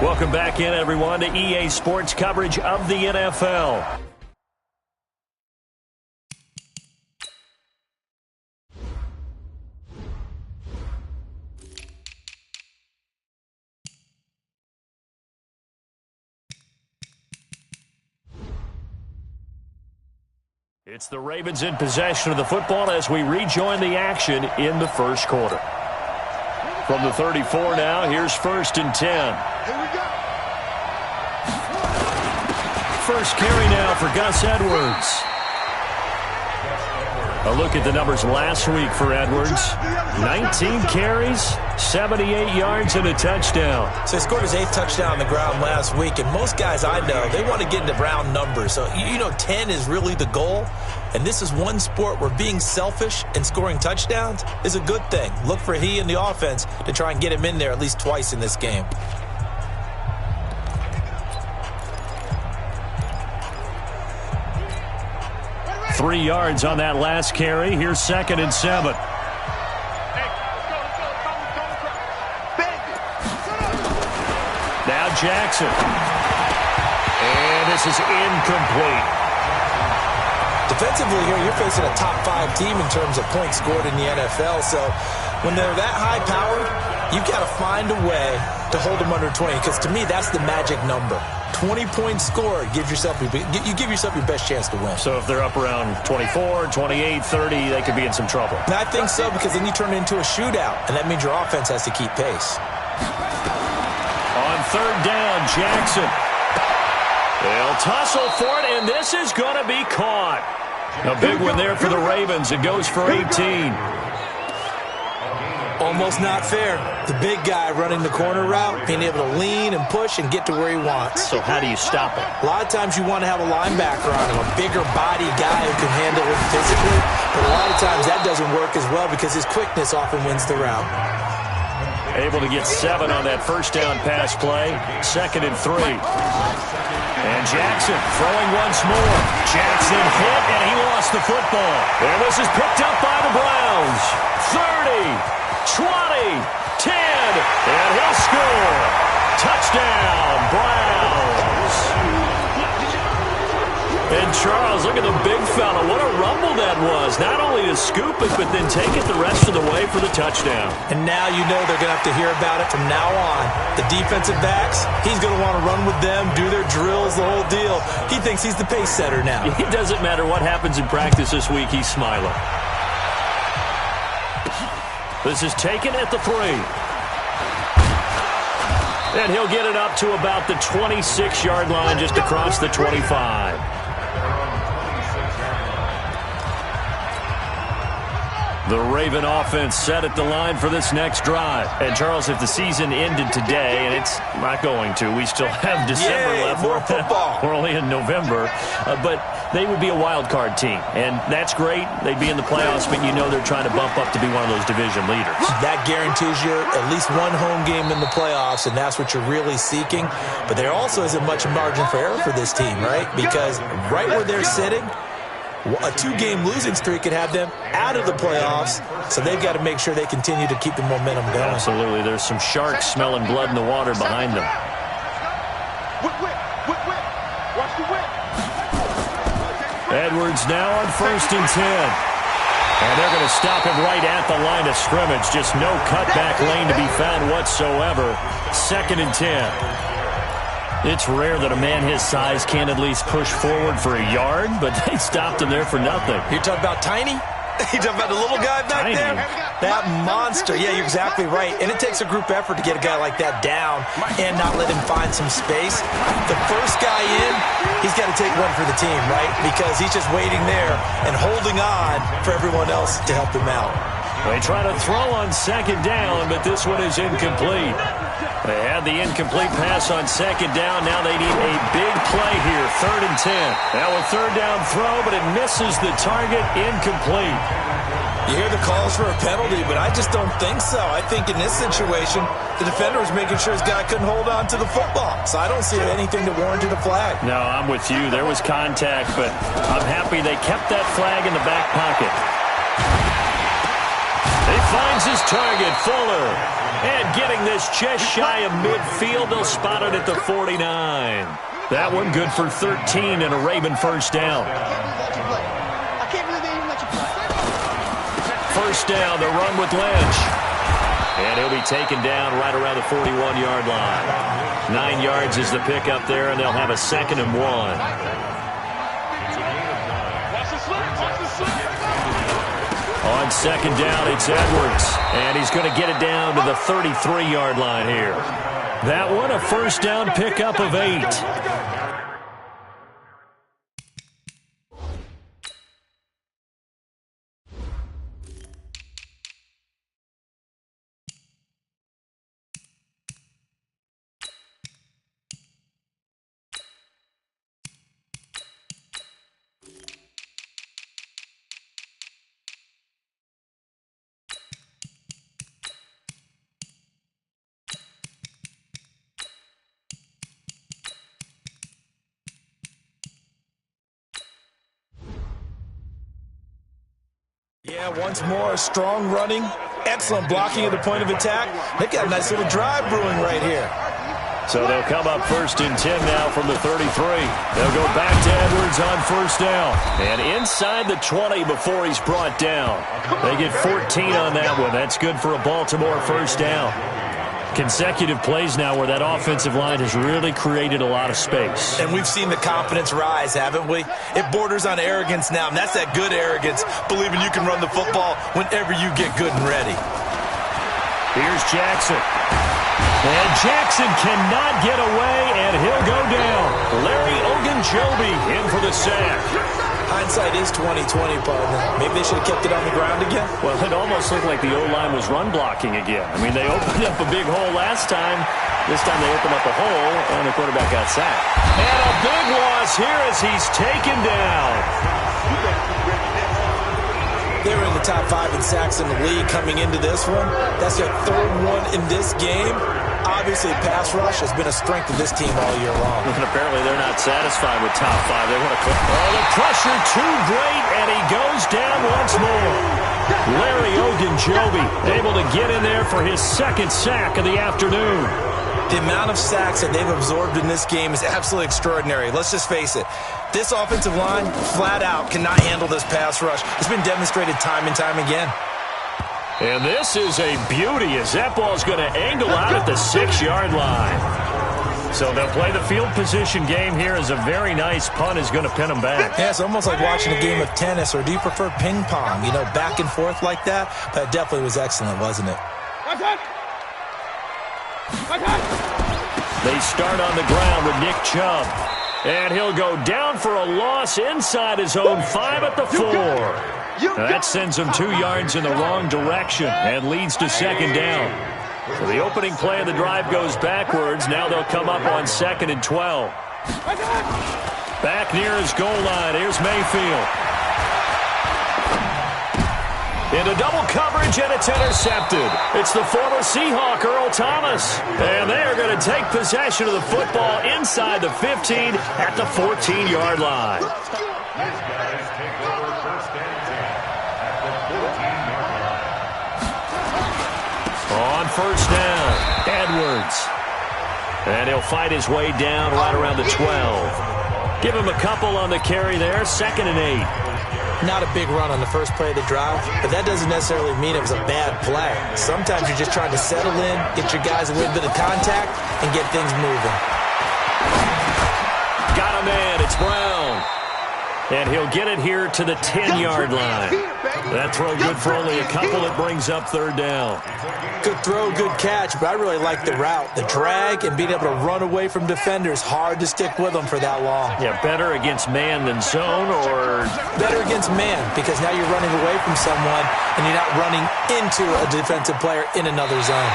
Welcome back in, everyone, to EA Sports coverage of the NFL. It's the Ravens in possession of the football as we rejoin the action in the first quarter. From the 34 now, here's 1st and 10. Here we go. First carry now for Gus Edwards. A look at the numbers last week for Edwards. 19 carries, 78 yards, and a touchdown. So he scored his 8th touchdown on the ground last week, and most guys I know, they want to get into round numbers. So, 10 is really the goal, and this is one sport where being selfish and scoring touchdowns is a good thing. Look for he and the offense to try and get him in there at least twice in this game. Three yards on that last carry. Here's 2nd and 7. Now Jackson. And this is incomplete. Defensively here, you're facing a top 5 team in terms of points scored in the NFL. So when they're that high-powered, you've got to find a way to hold them under 20. Because to me, that's the magic number. 20 points scored, you give yourself your best chance to win. So if they're up around 24, 28, 30, they could be in some trouble. And I think so, because then you turn it into a shootout, and that means your offense has to keep pace. On 3rd down, Jackson. They'll tussle for it, and this is going to be caught. A big one there for the Ravens. It goes for 18. Almost not fair. The big guy running the corner route, being able to lean and push and get to where he wants. So how do you stop it? A lot of times you want to have a linebacker on him, a bigger body guy who can handle it physically. But a lot of times that doesn't work as well because his quickness often wins the route. Able to get 7 on that first down pass play. 2nd and 3. And Jackson throwing once more. Jackson hit, and he lost the football. And this is picked up by the Browns. 30. 20, 10, and he'll score. Touchdown, Browns. And Charles, look at the big fella. What a rumble that was. Not only to scoop it, but then take it the rest of the way for the touchdown. And now you know they're going to have to hear about it from now on. The defensive backs, he's going to want to run with them, do their drills, the whole deal. He thinks he's the pace setter now. It doesn't matter what happens in practice this week, he's smiling. This is taken at the 3. And he'll get it up to about the 26-yard line, just across the 25. The Raven offense set at the line for this next drive. And, Charles, if the season ended today, and it's not going to, we still have December left. More football. We're only in November. But they would be a wild card team. And that's great. They'd be in the playoffs, but you know they're trying to bump up to be one of those division leaders. That guarantees you at least one home game in the playoffs, and that's what you're really seeking. But there also isn't much margin for error for this team, right? Because right where they're sitting, a 2-game losing streak could have them out of the playoffs, so they've got to make sure they continue to keep the momentum going. Absolutely. There's some sharks smelling blood in the water behind them. Watch the whip. Edwards now on 1st and 10. And they're going to stop him right at the line of scrimmage. Just no cutback lane to be found whatsoever. 2nd and 10. It's rare that a man his size can't at least push forward for a yard, but they stopped him there for nothing. You're talking about Tiny? You're talking about the little guy back there? That monster. Yeah, you're exactly right. And it takes a group effort to get a guy like that down and not let him find some space. The first guy in, he's got to take one for the team, right? Because he's just waiting there and holding on for everyone else to help him out. They try to throw on 2nd down, but this one is incomplete. They had the incomplete pass on 2nd down. Now they need a big play here, 3rd and 10. Now a 3rd down throw, but it misses the target, incomplete. You hear the calls for a penalty, but I just don't think so. I think in this situation, the defender was making sure his guy couldn't hold on to the football. So I don't see anything that warranted a flag. No, I'm with you. There was contact, but I'm happy they kept that flag in the back pocket. They finds his target, Fuller. And getting this just shy of midfield, they'll spot it at the 49. That one good for 13 and a Raven first down. First down, the run with Lynch. And he'll be taken down right around the 41-yard line. 9 yards is the pickup there, and they'll have a 2nd and 1. On 2nd down, it's Edwards. And he's going to get it down to the 33-yard line here. That one, a first down pickup of 8. Yeah, once more, strong running, excellent blocking at the point of attack. They've got a nice little drive brewing right here. So they'll come up 1st and 10 now from the 33. They'll go back to Edwards on 1st down. And inside the 20 before he's brought down. They get 14 on that one. That's good for a Baltimore first down. Consecutive plays now where that offensive line has really created a lot of space. And we've seen the confidence rise, haven't we? It borders on arrogance now, and that's that good arrogance, believing you can run the football whenever you get good and ready. Here's Jackson. And Jackson cannot get away, and he'll go down. Larry Ogunjobi in for the sack. Hindsight is 20/20, partner. Maybe they should have kept it on the ground again. Well, it almost looked like the O-line was run blocking again. I mean, they opened up a big hole last time. This time they opened up a hole, and the quarterback got sacked. And a big loss here as he's taken down. They were in the top 5 in sacks in the league coming into this one. That's their 3rd one in this game. Obviously, pass rush has been a strength of this team all year long. And apparently they're not satisfied with top 5. They want to clip. Oh, the pressure too great, and he goes down once more. Larry Ogunjobi able to get in there for his 2nd sack of the afternoon. The amount of sacks that they've absorbed in this game is absolutely extraordinary. Let's just face it. This offensive line, flat out, cannot handle this pass rush. It's been demonstrated time and time again. And this is a beauty as that ball's going to angle out at the 6-yard line. So they'll play the field position game here as a very nice punt is going to pin them back. Yeah, it's almost like watching a game of tennis, or do you prefer ping pong? You know, back and forth like that? That definitely was excellent, wasn't it? They start on the ground with Nick Chubb. And he'll go down for a loss inside his own 5 at the 4. That sends him 2 yards in the wrong direction and leads to 2nd down. So the opening play of the drive goes backwards. Now they'll come up on 2nd and 12. Back near his goal line. Here's Mayfield. Into double coverage, and it's intercepted. It's the former Seahawk, Earl Thomas. And they are going to take possession of the football inside the 15 at the 14-yard line. On 1st down, Edwards. And he'll fight his way down right around the 12. Give him a couple on the carry there, 2nd and 8. Not a big run on the first play of the drive, but that doesn't necessarily mean it was a bad play. Sometimes you're just trying to settle in, get your guys a little bit of contact, and get things moving. Got a man, it's Brown. And he'll get it here to the 10-yard line. That throw good for only a couple. It brings up 3rd down. Good throw, good catch, but I really like the route. The drag and being able to run away from defenders, hard to stick with them for that long. Yeah, better against man than zone, or? Better against man, because now you're running away from someone and you're not running into a defensive player in another zone.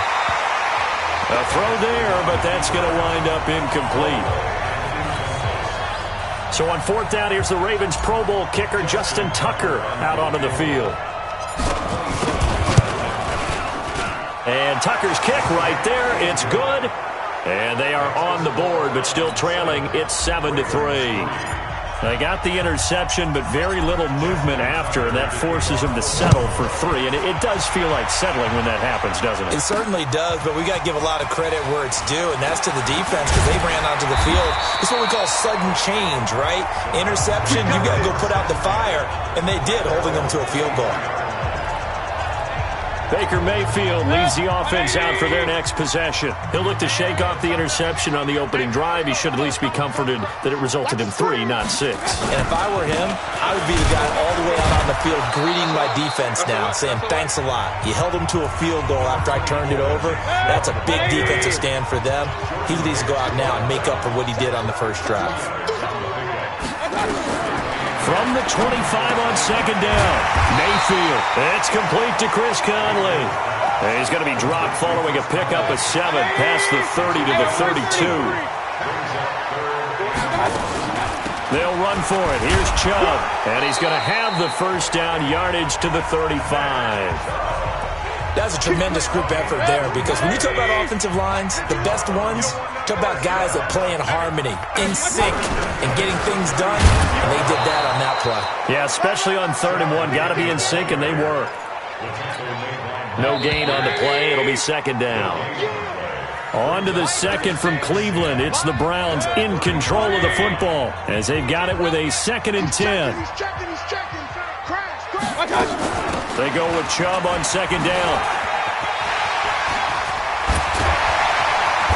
A throw there, but that's going to wind up incomplete. So on 4th down, here's the Ravens Pro Bowl kicker, Justin Tucker, out onto the field. And Tucker's kick right there. It's good. And they are on the board, but still trailing. It's 7-3. They got the interception, but very little movement after, and that forces them to settle for 3. And it does feel like settling when that happens, doesn't it? It certainly does, but we got to give a lot of credit where it's due, and that's to the defense because they ran onto the field. It's what we call sudden change, right? Interception, you got to go put out the fire, and they did, holding them to a field goal. Baker Mayfield leads the offense out for their next possession. He'll look to shake off the interception on the opening drive. He should at least be comforted that it resulted in 3, not 6. And if I were him, I would be the guy all the way out on the field greeting my defense now, saying thanks a lot. You held them to a field goal after I turned it over. That's a big defensive stand for them. He needs to go out now and make up for what he did on the first drive. From the 25 on second down, Mayfield. It's complete to Chris Conley. And he's going to be dropped following a pickup of 7 past the 30 to the 32. They'll run for it. Here's Chubb. And he's going to have the first down yardage to the 35. That's a tremendous group effort there because when you talk about offensive lines, the best ones, talk about guys that play in harmony, in sync, and getting things done, and they did that on that play. Yeah, especially on 3rd and 1. Got to be in sync, and they were. No gain on the play. It'll be second down. On to the second from Cleveland. It's the Browns in control of the football as they've got it with a 2nd and 10. They go with Chubb on second down.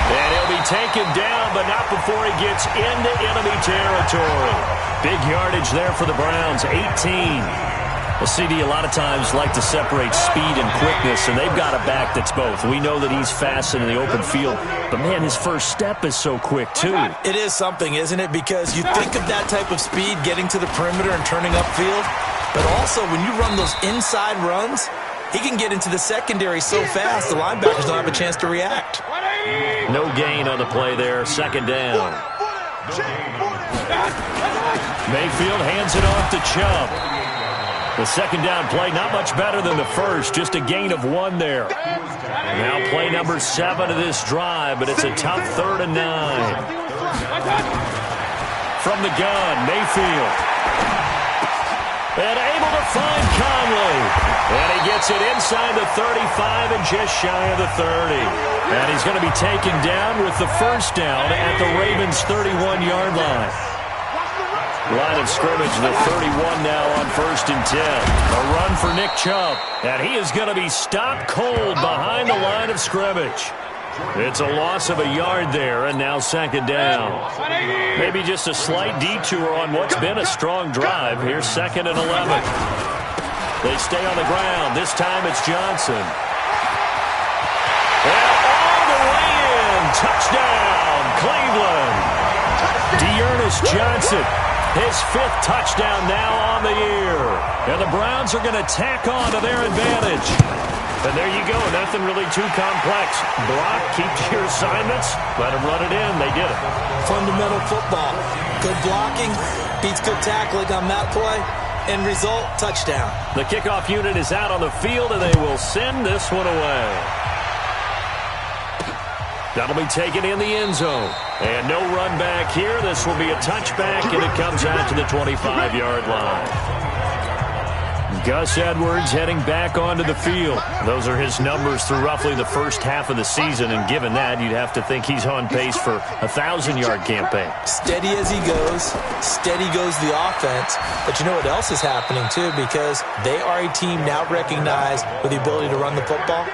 And he'll be taken down, but not before he gets into enemy territory. Big yardage there for the Browns, 18. Well, CD, a lot of times like to separate speed and quickness, and they've got a back that's both. We know that he's fast in the open field, but, man, his first step is so quick, too. It is something, isn't it? Because you think of that type of speed getting to the perimeter and turning upfield, but also when you run those inside runs, he can get into the secondary so fast the linebackers don't have a chance to react. No gain on the play there, second down. Mayfield hands it off to Chubb. The second down play, not much better than the first, just a gain of 1 there. Now play number 7 of this drive, but it's a tough 3rd and 9. From the gun, Mayfield. And able to find Conley. And he gets it inside the 35 and just shy of the 30. And he's going to be taken down with the first down at the Ravens' 31-yard line. Line of scrimmage, the 31 now on 1st and 10. A run for Nick Chubb. And he is going to be stopped cold behind the line of scrimmage. It's a loss of a yard there, and now second down. Maybe just a slight detour on what's been a strong drive. Here's 2nd and 11. They stay on the ground. This time it's Johnson. And all the way in. Touchdown, Cleveland. D'Ernest Johnson. His 5th touchdown now on the year. And the Browns are going to tack on to their advantage. And there you go. Nothing really too complex. Block, keep to your assignments. Let them run it in. They did it. Fundamental football. Good blocking beats good tackling on that play. End result, touchdown. The kickoff unit is out on the field, and they will send this one away. That'll be taken in the end zone. And no run back here. This will be a touchback, and it comes out to the 25-yard line. Gus Edwards heading back onto the field. Those are his numbers through roughly the first half of the season, and given that, you'd have to think he's on pace for a 1,000-yard campaign. Steady as he goes, steady goes the offense. But you know what else is happening, too, because they are a team now recognized with the ability to run the football.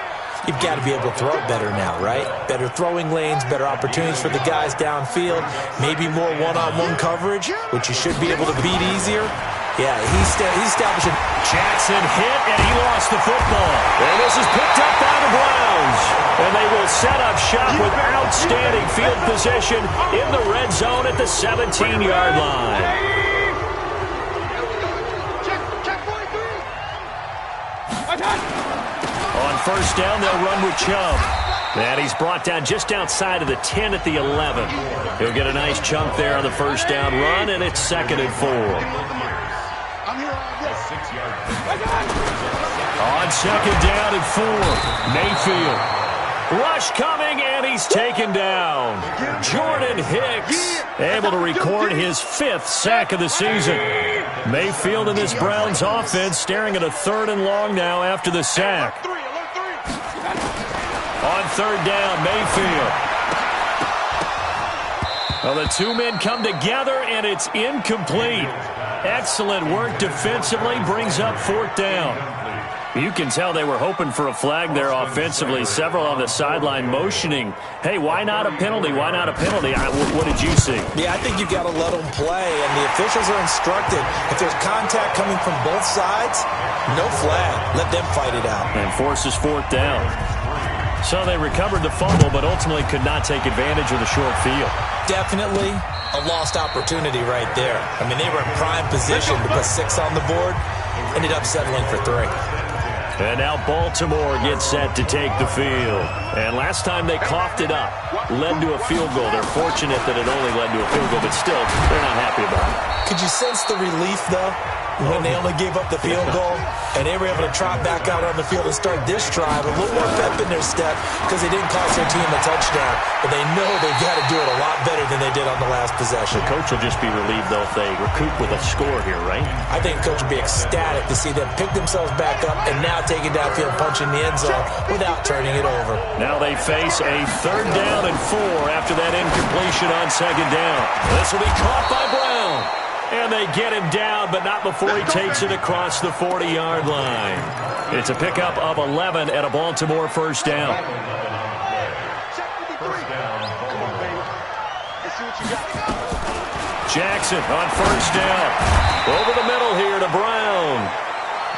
You've got to be able to throw it better now, right? Better throwing lanes, better opportunities for the guys downfield, maybe more one-on-one coverage, which you should be able to beat easier. Yeah, he's establishing. Jackson hit, and he lost the football. And this is picked up by the Browns. And they will set up shop with outstanding field position in the red zone at the 17-yard line. On first down, they'll run with Chubb. And he's brought down just outside of the 10 at the 11. He'll get a nice chunk there on the first down run, and it's 2nd and 4. On second down and 4, Mayfield. Rush coming, and he's taken down. Jordan Hicks able to record his 5th sack of the season. Mayfield and this Browns offense staring at a 3rd and long now after the sack. On 3rd down, Mayfield. Well, the two men come together, and it's incomplete. Excellent work defensively, brings up 4th down. You can tell they were hoping for a flag there offensively. Several on the sideline motioning, hey, why not a penalty? Why not a penalty? What did you see? Yeah, I think you've got to let them play, and the officials are instructed. If there's contact coming from both sides, no flag. Let them fight it out. And forces 4th down. So they recovered the fumble, but ultimately could not take advantage of the short field. Definitely a lost opportunity right there. I mean, they were in prime position to put 6 on the board. Ended up settling for 3. And now Baltimore gets set to take the field. And last time they coughed it up, led to a field goal. They're fortunate that it only led to a field goal, but still, they're not happy about it. Could you sense the relief, though, when they only gave up the field goal and they were able to trot back out on the field and start this drive? A little more pep in their step because they didn't cost their team a touchdown, but they know they've got to do it a lot better than they did on the last possession. The coach will just be relieved, though, if they recoup with a score here, right? I think the coach will be ecstatic to see them pick themselves back up and now take it downfield, punching the end zone without turning it over. Now they face a 3rd down and 4 after that incompletion on 2nd down. This will be caught by Brown. And they get him down, but not before he takes it across the 40-yard line. It's a pickup of 11 at a Baltimore 1st down. Jackson on 1st down. Over the middle here to Brown.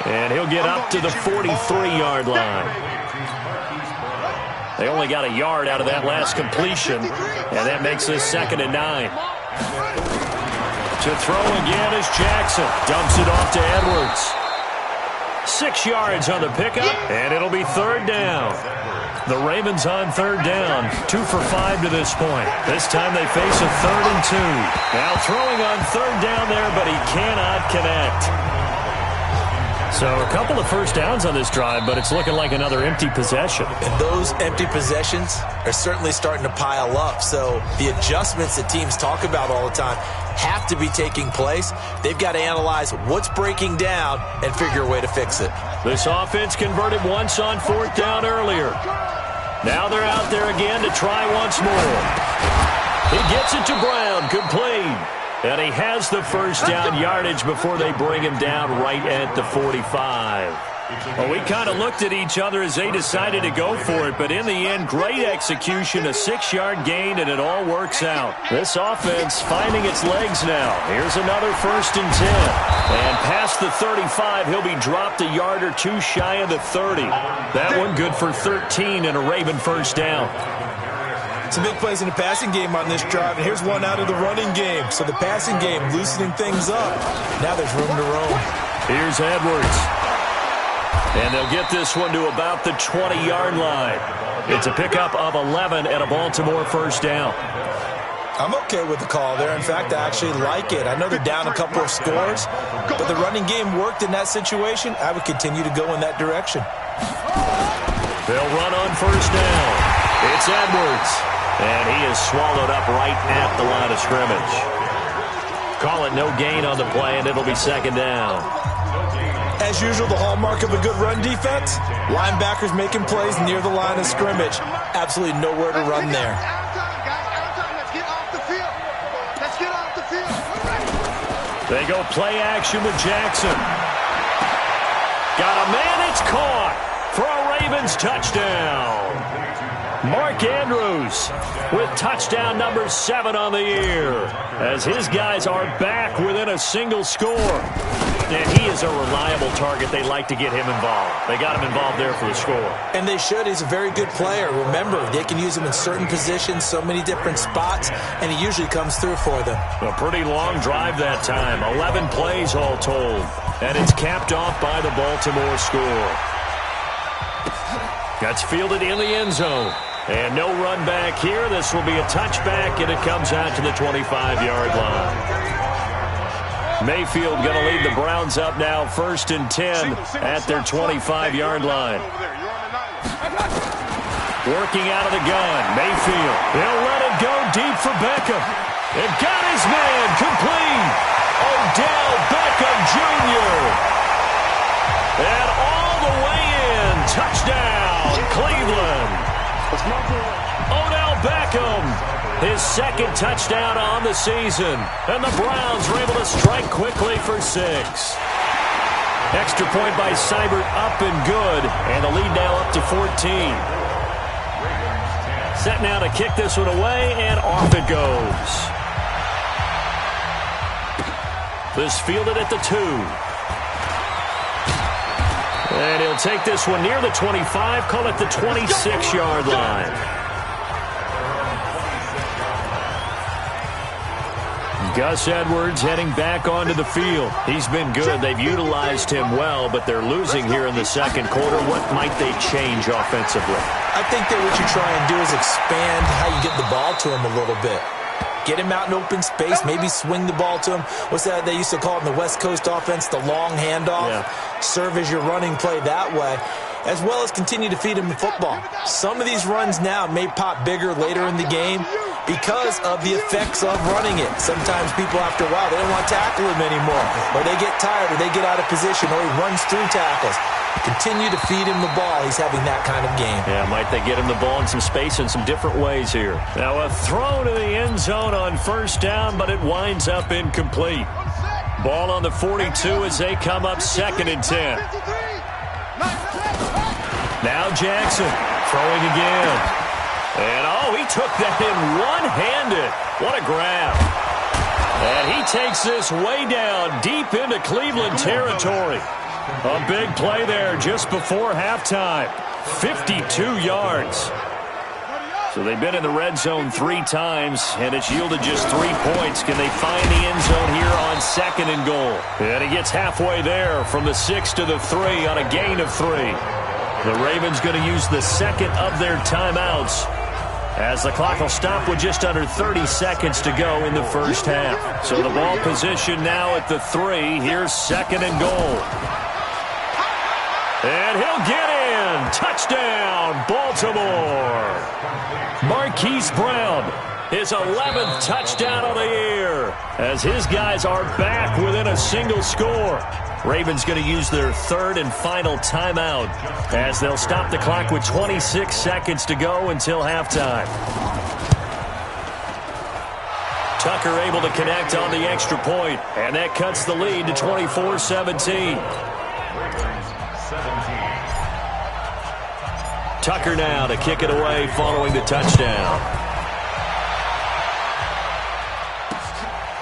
And he'll get up to the 43-yard line. They only got a yard out of that last completion, and that makes this 2nd and 9. To throw again is Jackson. Dumps it off to Edwards. 6 yards on the pickup, and it'll be 3rd down. The Ravens on 3rd down. 2 for 5 to this point. This time they face a 3rd and 2. Now throwing on 3rd down there, but he cannot connect. So a couple of first downs on this drive, but it's looking like another empty possession. And those empty possessions are certainly starting to pile up. So the adjustments that teams talk about all the time have to be taking place. They've got to analyze what's breaking down and figure a way to fix it. This offense converted once on 4th down earlier. Now they're out there again to try once more. He gets it to Brown, complete. And he has the first down yardage before they bring him down right at the 45. Well, we kind of looked at each other as they decided to go for it, but in the end, great execution, a 6-yard gain, and it all works out. This offense finding its legs now. Here's another 1st and 10. And past the 35, he'll be dropped a yard or 2 shy of the 30. That one good for 13 and a Raven 1st down. Some big plays in the passing game on this drive, and here's one out of the running game. So the passing game loosening things up. Now there's room to roam. Here's Edwards. And they'll get this one to about the 20-yard line. It's a pickup of 11 at a Baltimore 1st down. I'm okay with the call there. In fact, I actually like it. I know they're down a couple of scores, but the running game worked in that situation. I would continue to go in that direction. They'll run on 1st down. It's Edwards. And he is swallowed up right at the line of scrimmage. Call it no gain on the play, and it'll be 2nd down. As usual, the hallmark of a good run defense, linebackers making plays near the line of scrimmage. Absolutely nowhere to run there. They go play action with Jackson. Got a man, it's caught for a Ravens touchdown. Mark Andrews with touchdown number 7 on the year as his guys are back within a single score. And he is a reliable target. They like to get him involved. They got him involved there for the score. And they should. He's a very good player. Remember, they can use him in certain positions, so many different spots, and he usually comes through for them. A pretty long drive that time. 11 plays all told. And it's capped off by the Baltimore score. That's fielded in the end zone. And no run back here. This will be a touchback, and it comes out to the 25-yard line. Mayfield going to lead the Browns up now, 1st and 10 at their 25-yard line. Working out of the gun, Mayfield. They'll let it go deep for Beckham. And got his man complete. Odell Beckham Jr. And all the way in. Touchdown, Cleveland. Odell Beckham, his second touchdown on the season. And the Browns were able to strike quickly for 6. Extra point by Seibert up and good. And the lead now up to 14. Set now to kick this one away, and off it goes. This fielded at the 2. And he'll take this one near the 25, call it the 26-yard line. Gus Edwards heading back onto the field. He's been good. They've utilized him well, but they're losing here in the second quarter. What might they change offensively? I think that what you try and do is expand how you get the ball to him a little bit. Get him out in open space, maybe swing the ball to him. What's that they used to call it in the West Coast offense, the long handoff? Yeah. Serve as your running play that way, as well as continue to feed him the football. Some of these runs now may pop bigger later in the game because of the effects of running it. Sometimes people, after a while, they don't want to tackle him anymore, or they get tired, or they get out of position, or he runs through tackles. Continue to feed him the ball. He's having that kind of game. Yeah, might they get him the ball in some space in some different ways here. Now a throw to the end zone on first down, but it winds up incomplete. Ball on the 42 as they come up 2nd and 10. Now Jackson throwing again. And he took that in one-handed. What a grab. And he takes this way down deep into Cleveland territory. A big play there just before halftime. 52 yards. So they've been in the red zone 3 times, and it's yielded just 3 points. Can they find the end zone here on 2nd and goal? And he gets halfway there from the 6 to the 3 on a gain of 3. The Ravens going to use the second of their timeouts as the clock will stop with just under 30 seconds to go in the first half. So the ball position now at the 3. Here's 2nd and goal. And he'll get in. Touchdown, Baltimore. Marquise Brown, his 11th touchdown of the year, as his guys are back within a single score. Ravens going to use their 3rd and final timeout as they'll stop the clock with 26 seconds to go until halftime. Tucker able to connect on the extra point, and that cuts the lead to 24-17. Tucker now to kick it away following the touchdown.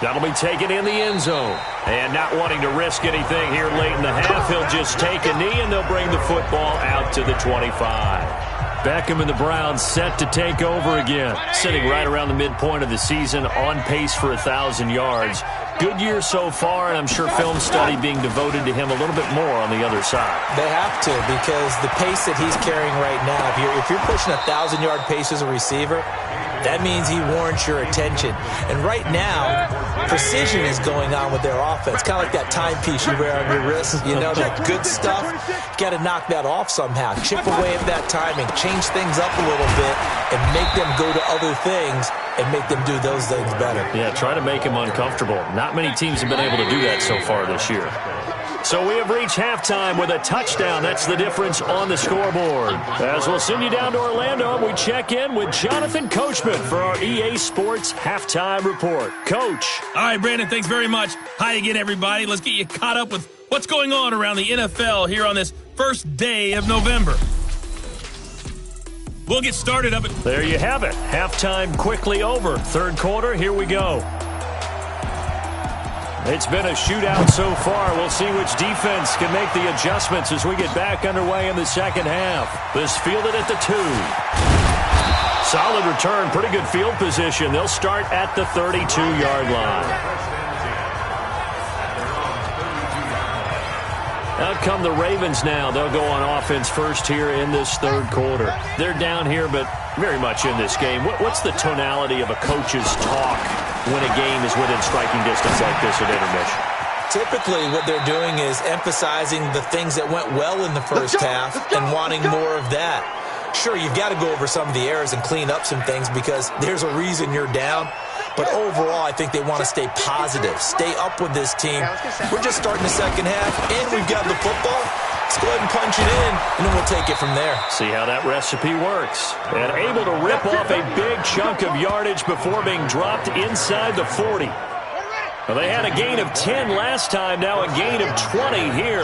That'll be taken in the end zone. And not wanting to risk anything here late in the half, he'll just take a knee and they'll bring the football out to the 25. Beckham and the Browns set to take over again. Sitting right around the midpoint of the season, on pace for 1,000 yards. Good year so far, and I'm sure film study being devoted to him a little bit more on the other side. They have to, because the pace that he's carrying right now, if you're pushing 1,000-yard pace as a receiver, that means he warrants your attention. And right now, precision is going on with their offense. Kind of like that timepiece you wear on your wrist. You know, that good stuff. You got to knock that off somehow. Chip away at that timing. Change things up a little bit and make them go to other things and make them do those things better. Yeah, try to make him uncomfortable. Not many teams have been able to do that so far this year. So we have reached halftime with a touchdown. That's the difference on the scoreboard. As we'll send you down to Orlando, we check in with Jonathan Coachman for our EA Sports Halftime Report. Coach. All right, Brandon, thanks very much. Hi again, everybody. Let's get you caught up with what's going on around the NFL here on this first day of November. We'll get started up at... There you have it. Halftime quickly over. Third quarter, here we go. It's been a shootout so far. We'll see which defense can make the adjustments as we get back underway in the second half. This fielded at the 2. Solid return, pretty good field position. They'll start at the 32-yard line. Out come the Ravens now. They'll go on offense first here in this third quarter. They're down here, but very much in this game. What's the tonality of a coach's talk when a game is within striking distance like this at intermission? Typically, what they're doing is emphasizing the things that went well in the first half and wanting more of that. Sure, you've got to go over some of the errors and clean up some things because there's a reason you're down. But overall, I think they want to stay positive, stay up with this team. We're just starting the second half, and we've got the football. Let's go ahead and punch it in, and then we'll take it from there. See how that recipe works. And able to rip off a big chunk of yardage before being dropped inside the 40. Well, they had a gain of 10 last time, now a gain of 20 here.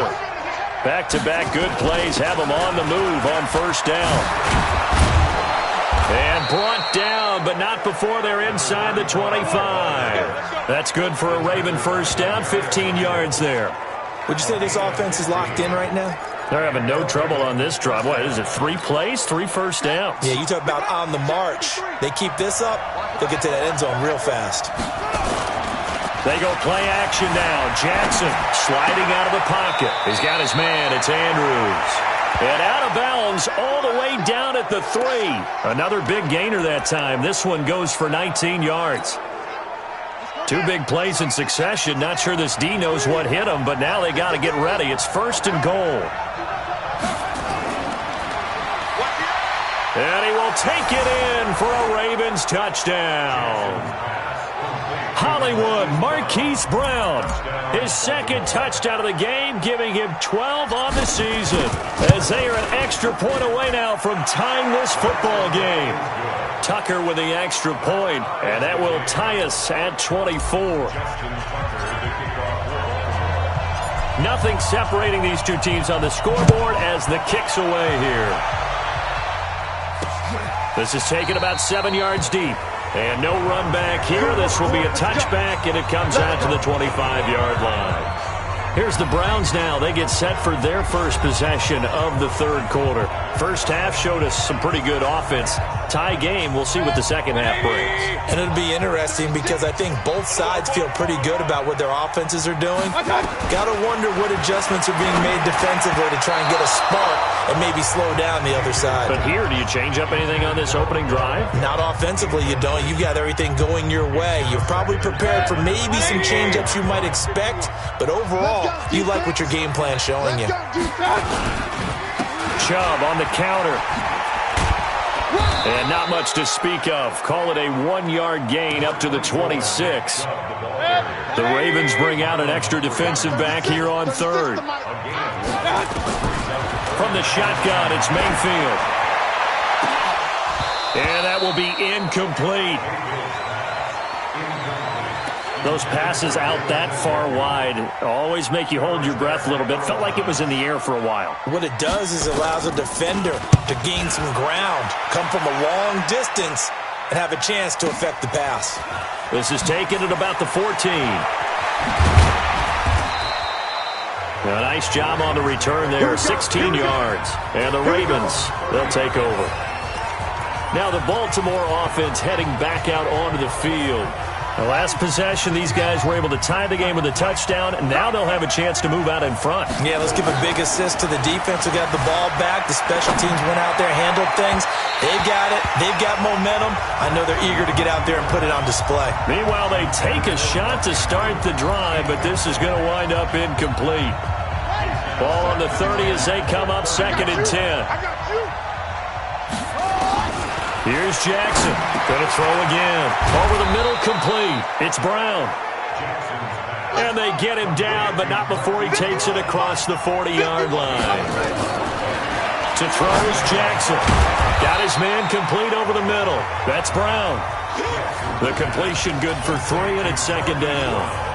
Back-to-back good plays have them on the move on first down. And brought down, but not before they're inside the 25. That's good for a Raven first down, 15 yards there. Would you say this offense is locked in right now? They're having no trouble on this drive. What is it, 3 plays, 3 first downs? Yeah, you talk about on the march. They keep this up, they'll get to that end zone real fast. They go play action now. Jackson sliding out of the pocket. He's got his man. It's Andrews. And out of bounds all the way down at the 3. Another big gainer that time. This one goes for 19 yards. 2 big plays in succession. Not sure this D knows what hit him, but now they got to get ready. It's first and goal. And he will take it in for a Ravens touchdown. Hollywood Marquise Brown, his second touchdown of the game, giving him 12 on the season, as they are an extra point away now from tying this football game. Tucker with the extra point, and that will tie us at 24. Nothing separating these two teams on the scoreboard as the kick's away here. This is taken about 7 yards deep. And no run back here. This will be a touchback, and it comes out to the 25-yard line. Here's the Browns now. They get set for their first possession of the third quarter. First half showed us some pretty good offense. Tie game. We'll see what the second half brings. And it'll be interesting because I think both sides feel pretty good about what their offenses are doing. Got to wonder what adjustments are being made defensively to try and get a spark and maybe slow down the other side. But here, do you change up anything on this opening drive? Not offensively, you don't. You got everything going your way. You're probably prepared for maybe some change-ups you might expect, but overall, you like what your game plan's showing you. Chubb on the counter. And not much to speak of. Call it a 1-yard gain up to the 26. The Ravens bring out an extra defensive back here on third. From the shotgun, it's Mayfield. And that will be incomplete. Those passes out that far wide always make you hold your breath a little bit. Felt like it was in the air for a while. What it does is it allows a defender to gain some ground, come from a long distance, and have a chance to affect the pass. This is taken at about the 14. A nice job on the return there, 16 yards. And the Ravens, they'll take over. Now the Baltimore offense heading back out onto the field. The last possession, these guys were able to tie the game with a touchdown, and now they'll have a chance to move out in front. Yeah, let's give a big assist to the defense who got the ball back. The special teams went out there, handled things. They've got it. They've got momentum. I know they're eager to get out there and put it on display. Meanwhile, they take a shot to start the drive, but this is going to wind up incomplete. Ball on the 30 as they come up second and 10. Here's Jackson. Going to throw again. Over the middle, complete. It's Brown. And they get him down, but not before he takes it across the 40-yard line. To throw is Jackson. Got his man complete over the middle. That's Brown. The completion good for 3, and it's second down.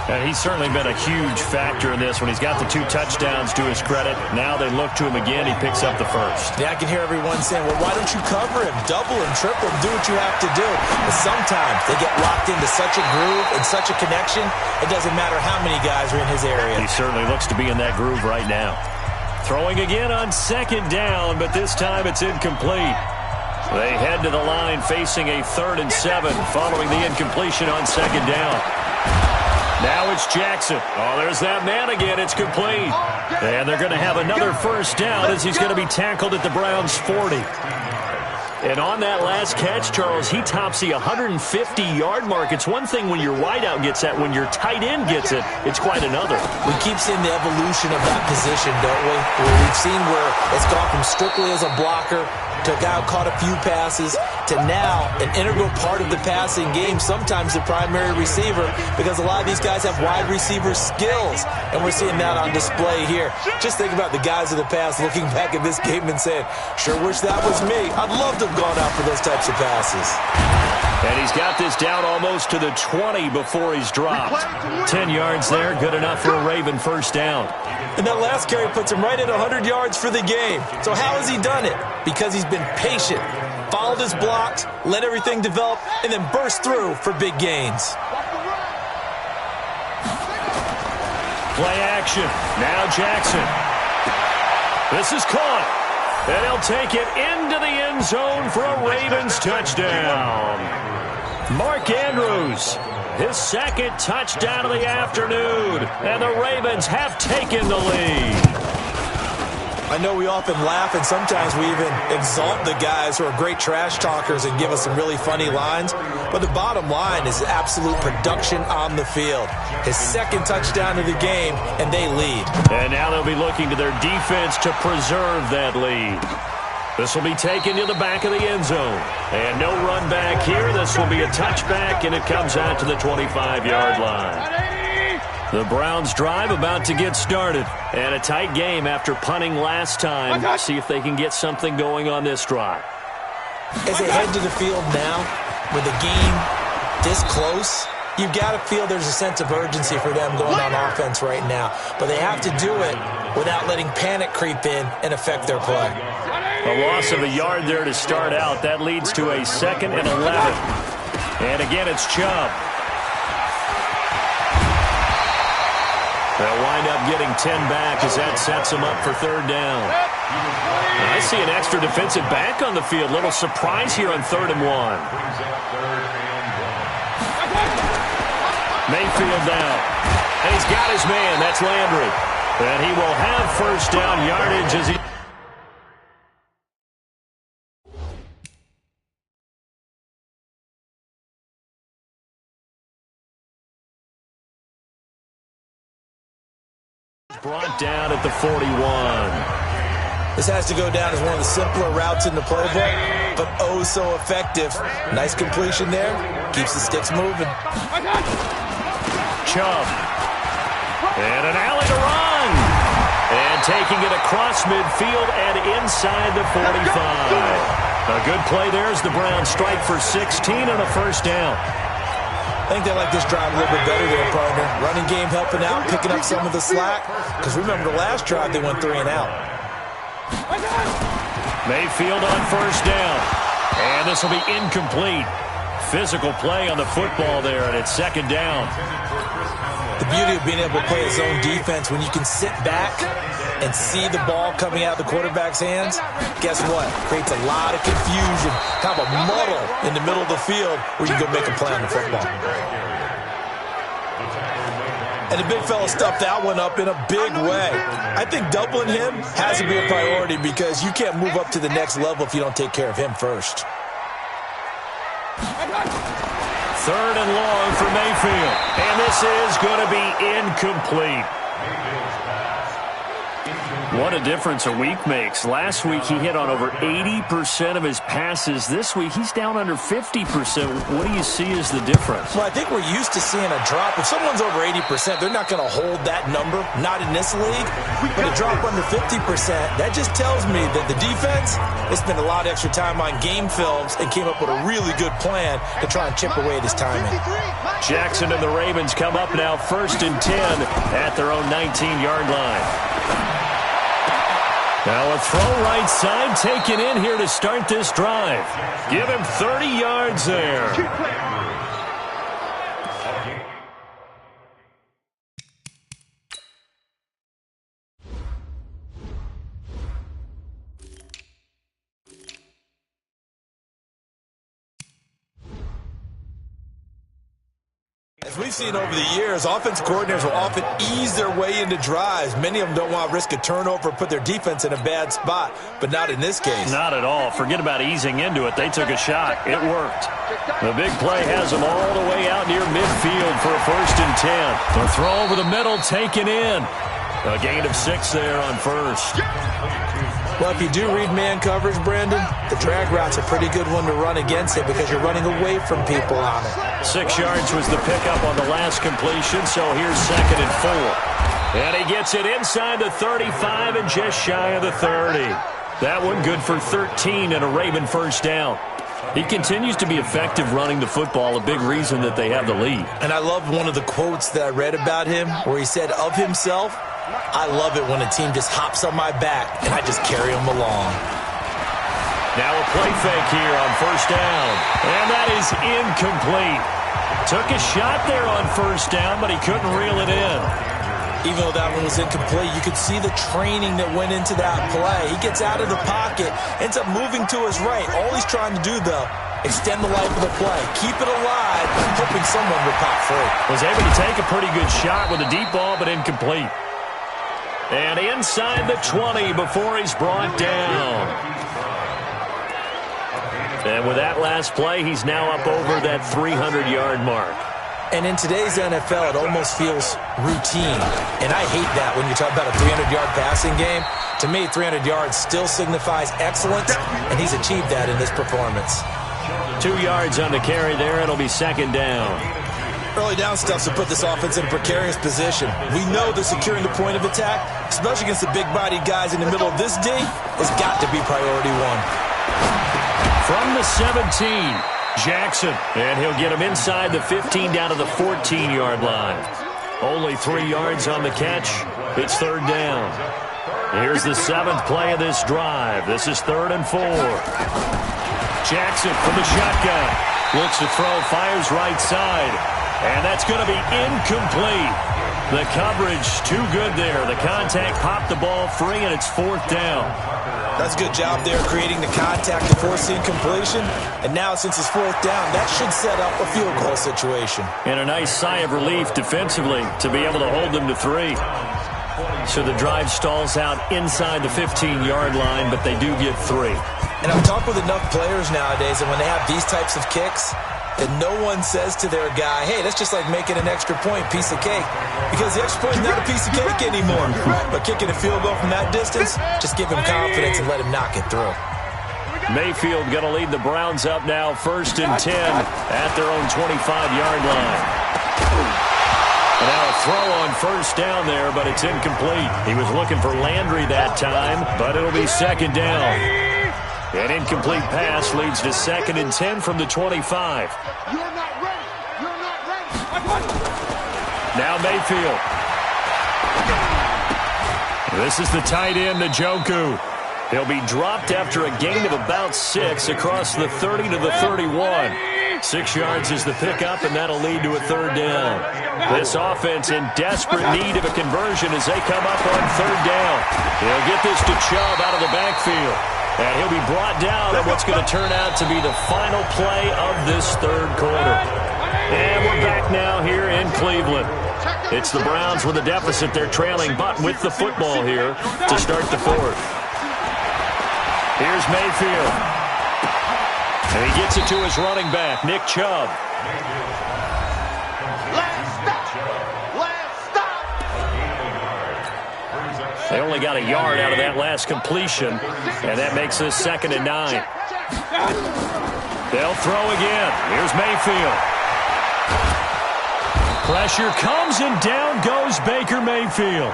And he's certainly been a huge factor in this when he's got the 2 touchdowns to his credit. Now they look to him again. He picks up the first. Yeah, I can hear everyone saying, well, why don't you cover him? Double him, triple him, do what you have to do. But sometimes they get locked into such a groove and such a connection, it doesn't matter how many guys are in his area. He certainly looks to be in that groove right now. Throwing again on second down, but this time it's incomplete. They head to the line facing a 3rd and 7 following the incompletion on second down. Now it's Jackson. Oh, there's that man again. It's complete. And they're going to have another first down as he's going to be tackled at the Browns' 40. And on that last catch, Charles, he tops the 150-yard mark. It's one thing when your wideout gets that. When your tight end gets it, it's quite another. We keep seeing the evolution of that position, don't we? We've seen where it's gone from strictly as a blocker to a guy who caught a few passes to now an integral part of the passing game, sometimes the primary receiver, because a lot of these guys have wide receiver skills, and we're seeing that on display here. Just think about the guys of the past looking back at this game and saying, sure wish that was me. I'd love to have gone out for those types of passes. And he's got this down almost to the 20 before he's dropped. 10 yards there, good enough for a Raven first down. And that last carry puts him right at 100 yards for the game. So how has he done it? Because he's been patient, followed his blocks, let everything develop, and then burst through for big gains. Play action. Now Jackson. This is caught. And he'll take it into the end zone for a Ravens touchdown. Mark Andrews, his second touchdown of the afternoon. And the Ravens have taken the lead. I know we often laugh, and sometimes we even exalt the guys who are great trash talkers and give us some really funny lines. But the bottom line is absolute production on the field. His second touchdown of the game, and they lead. And now they'll be looking to their defense to preserve that lead. This will be taken to the back of the end zone. And no run back here. This will be a touchback, and it comes out to the 25-yard line. The Browns drive about to get started. And a tight game after punting last time. See if they can get something going on this drive. As they head to the field now, with the game this close, you've got to feel there's a sense of urgency for them going on offense right now. But they have to do it without letting panic creep in and affect their play. A loss of a yard there to start out. That leads to a 2nd and 11. And again, it's Chubb. They'll wind up getting 10 back as that sets them up for third down. I see an extra defensive back on the field. Little surprise here on 3rd and 1. Mayfield down. And he's got his man. That's Landry. And he will have first down yardage as he... brought down at the 41. This has to go down as one of the simpler routes in the playbook, but oh so effective. Nice completion there. Keeps the sticks moving. Chubb. And an alley to run. And taking it across midfield and inside the 45. A good play there as the Browns strike for 16 and a first down. I think they like this drive a little bit better there, partner. Running game helping out, picking up some of the slack. Because remember the last drive, they went 3 and out. Mayfield on first down. And this will be incomplete. Physical play on the football there, and it's 2nd down. The beauty of being able to play a zone defense when you can sit back and see the ball coming out of the quarterback's hands, guess what? Creates a lot of confusion, kind of a muddle in the middle of the field where you can go make a play on the football. And the big fella stuffed that one up in a big way. I think doubling him has to be a priority because you can't move up to the next level if you don't take care of him first. 3rd and long for Mayfield. And this is going to be incomplete. What a difference a week makes. Last week he hit on over 80% of his passes. This week he's down under 50%. What do you see as the difference? Well, I think we're used to seeing a drop. If someone's over 80%, they're not going to hold that number. Not in this league. But a drop under 50%, that just tells me that the defense, they spent a lot of extra time on game films and came up with a really good plan to try and chip away at his timing. Jackson and the Ravens come up now 1st and 10 at their own 19-yard line. Now a throw right side taken in here to start this drive. Give him 30 yards there. As we've seen over the years, offensive coordinators will often ease their way into drives. Many of them don't want to risk a turnover or put their defense in a bad spot, but not in this case. Not at all. Forget about easing into it. They took a shot. It worked. The big play has them all the way out near midfield for a 1st and 10. The throw over the middle taken in. A gain of 6 there on 1st. Well, if you do read man coverage, Brandon, the drag route's a pretty good one to run against it because you're running away from people on it. 6 yards was the pickup on the last completion, so here's 2nd and 4. And he gets it inside the 35 and just shy of the 30. That one good for 13 and a Raven first down. He continues to be effective running the football, a big reason that they have the lead. And I love one of the quotes that I read about him where he said of himself, "I love it when a team just hops on my back and I just carry them along." Now a play fake here on first down. And that is incomplete. Took a shot there on first down, but he couldn't reel it in. Even though that one was incomplete, you could see the training that went into that play. He gets out of the pocket, ends up moving to his right. All he's trying to do, though, extend the life of the play. Keep it alive, hoping someone would pop free. Was able to take a pretty good shot with a deep ball, but incomplete. And inside the 20 before he's brought down. And with that last play, he's now up over that 300-yard mark. And in today's NFL, it almost feels routine. And I hate that when you talk about a 300-yard passing game. To me, 300 yards still signifies excellence, and he's achieved that in this performance. 2 yards on the carry there. It'll be 2nd down. Early down stuff to put this offense in a precarious position. We know that securing the point of attack, especially against the big-bodied guys in the middle of this D, has got to be priority one. From the 17. Jackson, and he'll get him inside the 15 down to the 14-yard line. Only 3 yards on the catch. It's 3rd down. Here's the 7th play of this drive. This is 3rd and 4. Jackson from the shotgun. Looks to throw, fires right side. And that's going to be incomplete. The coverage too good there. The contact popped the ball free, and it's 4th down. That's a good job there creating the contact to force the incompletion. And now since it's 4th down, that should set up a field goal situation. And a nice sigh of relief defensively to be able to hold them to 3. So the drive stalls out inside the 15-yard line, but they do get 3. And I've talked with enough players nowadays, and when they have these types of kicks, that no one says to their guy, hey, that's just like making an extra point, piece of cake. Because the extra point is not a piece of cake anymore. But kicking a field goal from that distance, just give him confidence and let him knock it through. Mayfield going to lead the Browns up now, 1st and 10 at their own 25-yard line. And now a throw on first down there, but it's incomplete. He was looking for Landry that time, but it'll be 2nd down. An incomplete pass leads to 2nd and 10 from the 25. You're not ready. You're not ready. Now Mayfield. This is the tight end, Njoku. He'll be dropped after a gain of about 6 across the 30 to the 31. 6 yards is the pickup, and that'll lead to a 3rd down. This offense in desperate need of a conversion as they come up on 3rd down. He'll get this to Chubb out of the backfield. And he'll be brought down on what's going to turn out to be the final play of this 3rd quarter. And we're back now here in Cleveland. It's the Browns with a deficit. They're trailing, but with the football here to start the 4th. Here's Mayfield. And he gets it to his running back, Nick Chubb. They only got a yard out of that last completion, and that makes this 2nd and 9. They'll throw again. Here's Mayfield. Pressure comes, and down goes Baker Mayfield.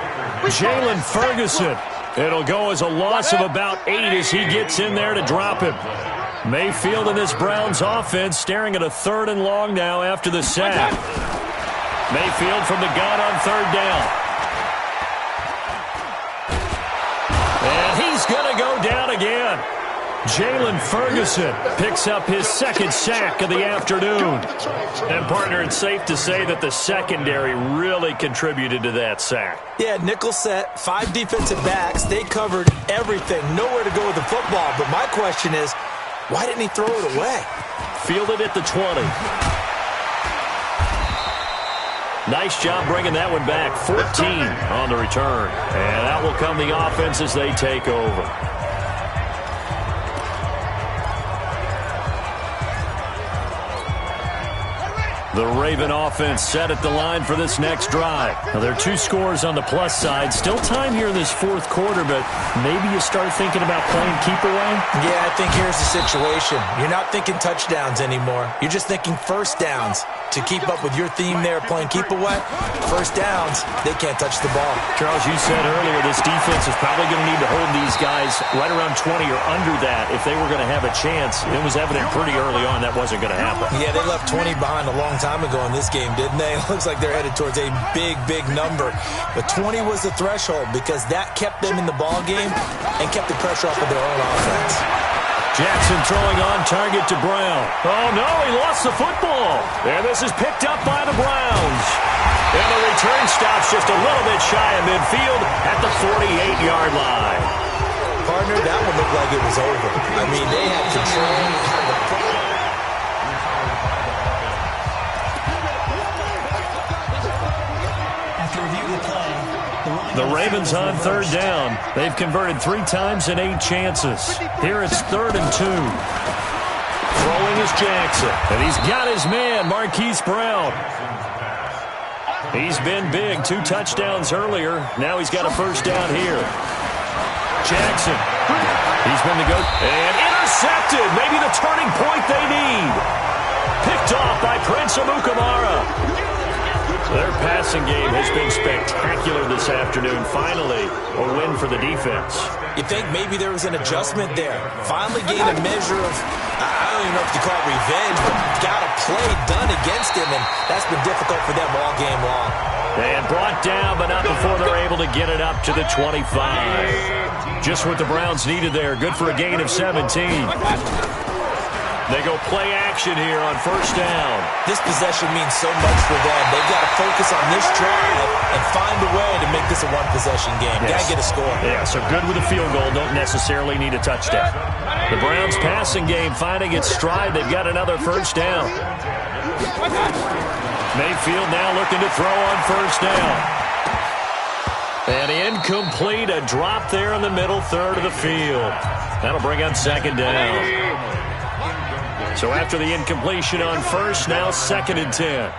Jalen Ferguson. It'll go as a loss of about 8 as he gets in there to drop him. Mayfield and this Browns offense staring at a 3rd and long now after the sack. Mayfield from the gun on 3rd down. And he's going to go down again. Jalen Ferguson picks up his 2nd sack of the afternoon. And, partner, it's safe to say that the secondary really contributed to that sack. Yeah, nickel set, 5 defensive backs. They covered everything. Nowhere to go with the football. But my question is, why didn't he throw it away? Fielded at the 20. Nice job bringing that one back. 14 on the return. And out will come the offense as they take over. The Raven offense set at the line for this next drive. Now, there are 2 scores on the plus side. Still time here in this fourth quarter, but maybe you start thinking about playing keep away? Yeah, I think here's the situation. You're not thinking touchdowns anymore. You're just thinking first downs. To keep up with your theme there, playing keep away, first downs, they can't touch the ball. Charles, you said earlier this defense is probably going to need to hold these guys right around 20 or under that if they were going to have a chance. It was evident pretty early on that wasn't going to happen. Yeah, they left 20 behind a long time ago in this game, didn't they? It looks like they're headed towards a big, big number. But 20 was the threshold because that kept them in the ball game and kept the pressure off of their own offense. Jackson throwing on target to Brown. Oh, no, he lost the football. And this is picked up by the Browns. And the return stops just a little bit shy of midfield at the 48-yard line. Partner, that one looked like it was over. I mean, they had control. The Ravens on third down. They've converted 3 times in 8 chances. Here it's 3rd and 2. Throwing is Jackson. And he's got his man, Marquise Brown. He's been big. 2 touchdowns earlier. Now he's got a first down here. Jackson. He's been the go. And intercepted. Maybe the turning point they need. Picked off by Prince Amukamara. Their passing game has been spectacular this afternoon. Finally, a win for the defense. You think maybe there was an adjustment there. Finally gained a measure of, I don't even know if you call it revenge, but got a play done against him, and that's been difficult for them all game long. And brought down, but not before they're able to get it up to the 25. Just what the Browns needed there. Good for a gain of 17. They go play action here on first down. This possession means so much for them. They've got to focus on this drive and find a way to make this a one-possession game. Yes. Got to get a score. Yeah, so good with a field goal. Don't necessarily need a touchdown. The Browns passing game finding its stride. They've got another first down. Mayfield now looking to throw on first down. And incomplete. A drop there in the middle third of the field. That'll bring up second down. So after the incompletion on first, now 2nd and 10.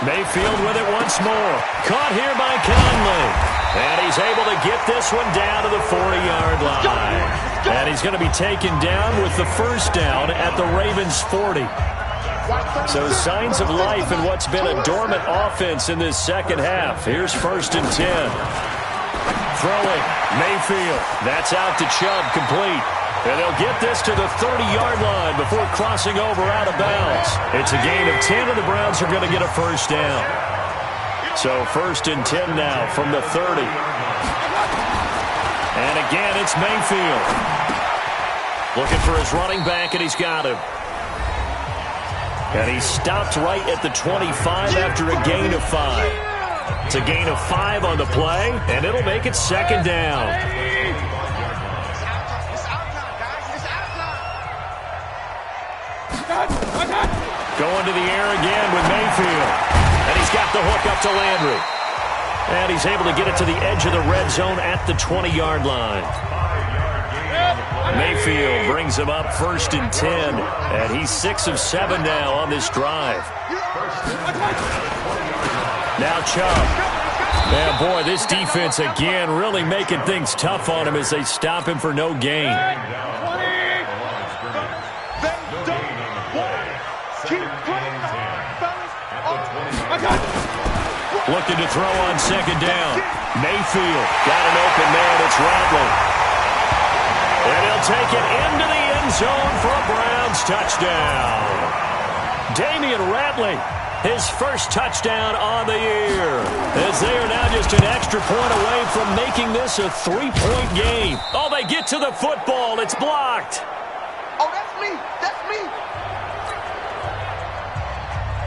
Mayfield with it once more. Caught here by Conley. And he's able to get this one down to the 40-yard line. And he's going to be taken down with the first down at the Ravens' 40. So signs of life in what's been a dormant offense in this second half. Here's 1st and 10. Throwing, Mayfield. That's out to Chubb, complete. And they'll get this to the 30-yard line before crossing over out of bounds. It's a gain of 10, and the Browns are going to get a first down. So 1st and 10 now from the 30. And again, it's Mayfield. Looking for his running back, and he's got him. And he stopped right at the 25 after a gain of 5. It's a gain of 5 on the play, and it'll make it 2nd down. Going to the air again with Mayfield. And he's got the hook up to Landry. And he's able to get it to the edge of the red zone at the 20-yard line. Mayfield brings him up 1st and 10. And he's 6 of 7 now on this drive. Now Chubb. Man, boy, this defense again really making things tough on him as they stop him for no gain. Looking to throw on 2nd down. Mayfield got an open man. It's Ratley. And he'll take it into the end zone for a Browns touchdown. Damian Ratley, his first touchdown on the year. As they are now just an extra point away from making this a 3-point game. Oh, they get to the football. It's blocked. Oh, that's me. That's me.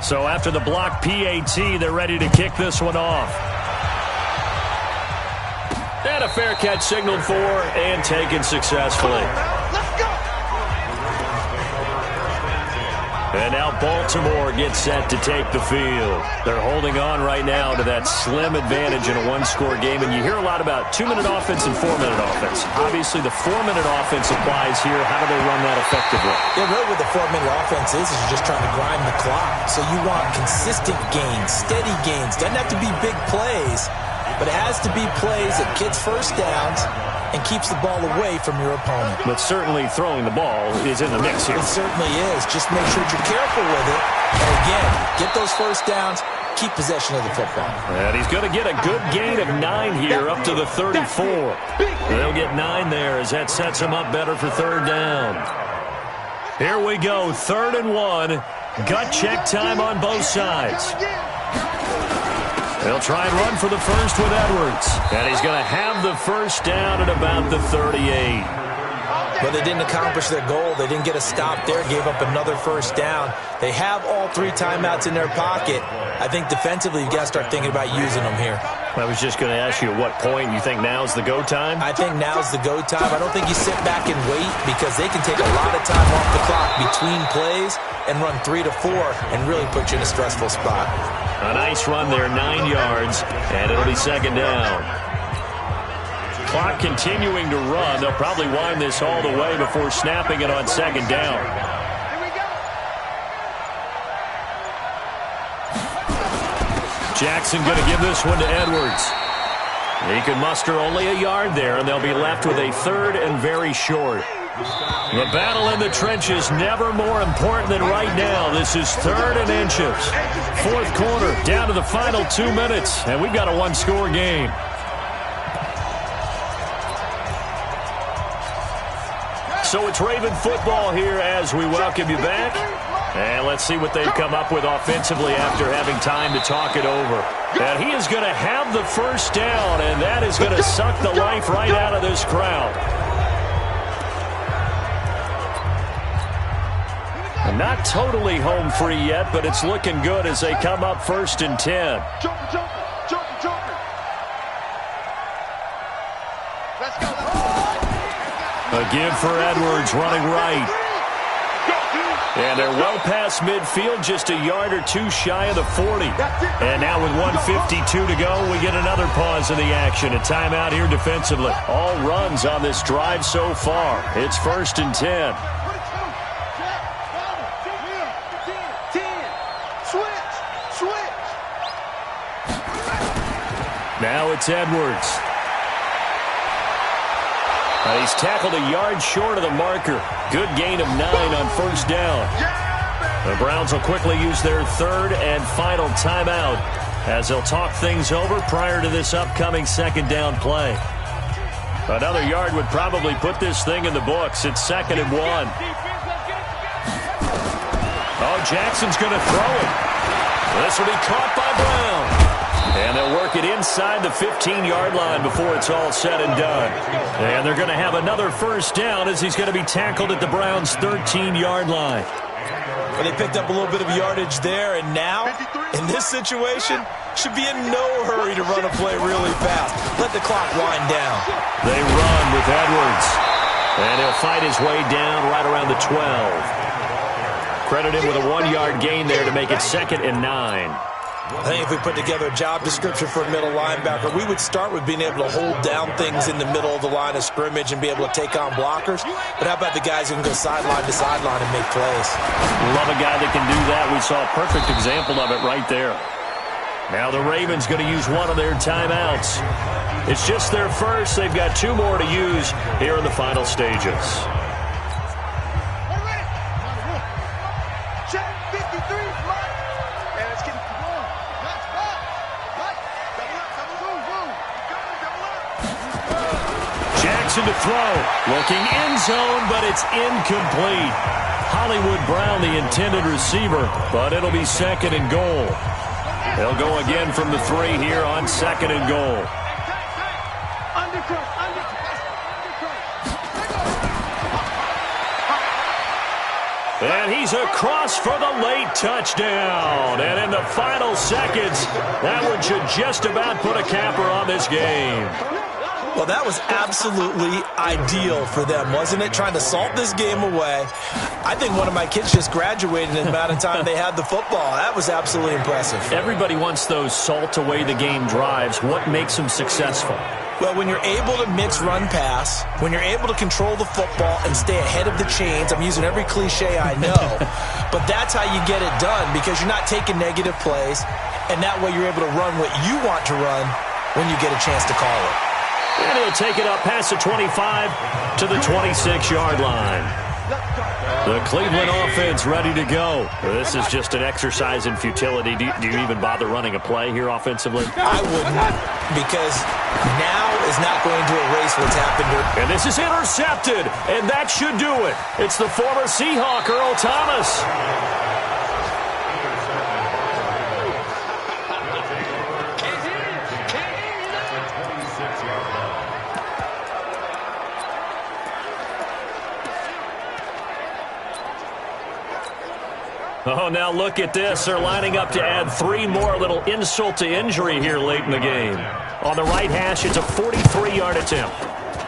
So after the block PAT, they're ready to kick this one off. And a fair catch signaled for and taken successfully. Let's go. And now Baltimore gets set to take the field. They're holding on right now to that slim advantage in a one-score game. And you hear a lot about 2-minute offense and 4-minute offense. Obviously, the 4-minute offense applies here. How do they run that effectively? Yeah, really what the 4-minute offense is you're just trying to grind the clock. So you want consistent gains, steady gains. Doesn't have to be big plays, but it has to be plays that gets first downs and keeps the ball away from your opponent. But certainly throwing the ball is in the mix here. It certainly is. Just make sure you're careful with it. And again, get those first downs, keep possession of the football. And he's going to get a good gain of 9 here up to the 34. They'll get 9 there as that sets him up better for third down. Here we go, 3rd and 1. Gut check time on both sides. They'll try and run for the first with Edwards. And he's going to have the first down at about the 38. But they didn't accomplish their goal. They didn't get a stop there, gave up another first down. They have all 3 timeouts in their pocket. I think defensively, you've got to start thinking about using them here. I was just going to ask you at what point you think now's the go time? I think now's the go time. I don't think you sit back and wait because they can take a lot of time off the clock between plays and run 3 to 4 and really put you in a stressful spot. A nice run there, 9 yards, and it'll be second down. Clock continuing to run. They'll probably wind this all the way before snapping it on second down. Jackson going to give this one to Edwards. He can muster only a yard there, and they'll be left with a 3rd and very short. The battle in the trenches never more important than right now. This is 3rd and inches. 4th quarter, down to the final 2 minutes, and we've got a one-score game. So it's Raven football here as we welcome you back. And let's see what they've come up with offensively after having time to talk it over. And he is going to have the first down, and that is going to suck the life right out of this crowd. Not totally home free yet, but it's looking good as they come up 1st and 10. A give for Edwards running right. And they're well past midfield, just a yard or 2 shy of the 40. And now with 1:52 to go, we get another pause in the action. A timeout here defensively. All runs on this drive so far. It's 1st and 10. Now it's Edwards. He's tackled a yard short of the marker. Good gain of 9 on first down. The Browns will quickly use their 3rd and final timeout as they'll talk things over prior to this upcoming second down play. Another yard would probably put this thing in the books. It's 2nd and 1. Oh, Jackson's going to throw it. This will be caught by Brown. And they'll work it inside the 15-yard line before it's all said and done. And they're going to have another first down as he's going to be tackled at the Browns' 13-yard line. Well, they picked up a little bit of yardage there, and now, in this situation, should be in no hurry to run a play really fast. Let the clock wind down. They run with Edwards. And he'll fight his way down right around the 12. Credit him with a 1-yard gain there to make it 2nd and 9. I think if we put together a job description for a middle linebacker, we would start with being able to hold down things in the middle of the line of scrimmage and be able to take on blockers. But how about the guys who can go sideline to sideline and make plays? Love a guy that can do that. We saw a perfect example of it right there. Now the Ravens going to use one of their timeouts. It's just their first. They've got 2 more to use here in the final stages. To throw, looking end zone, but it's incomplete. Hollywood Brown, the intended receiver, but it'll be 2nd and goal. They'll go again from the 3 here on 2nd and goal. And he's across for the late touchdown. And in the final seconds, that one should just about put a capper on this game. Well, that was absolutely ideal for them, wasn't it? Trying to salt this game away. I think one of my kids just graduated in the amount of time they had the football. That was absolutely impressive. Everybody wants those salt away the game drives. What makes them successful? Well, when you're able to mix run-pass, when you're able to control the football and stay ahead of the chains, I'm using every cliche I know, but that's how you get it done because you're not taking negative plays, and that way you're able to run what you want to run when you get a chance to call it. And he'll take it up past the 25 to the 26-yard line. The Cleveland offense ready to go. This is just an exercise in futility. Do you even bother running a play here offensively? I wouldn't, because now is not going to erase what's happened. And this is intercepted, and that should do it. It's the former Seahawk, Earl Thomas. Oh, now look at this. They're lining up to add 3 more. Little insult to injury here late in the game. On the right hash, it's a 43-yard attempt.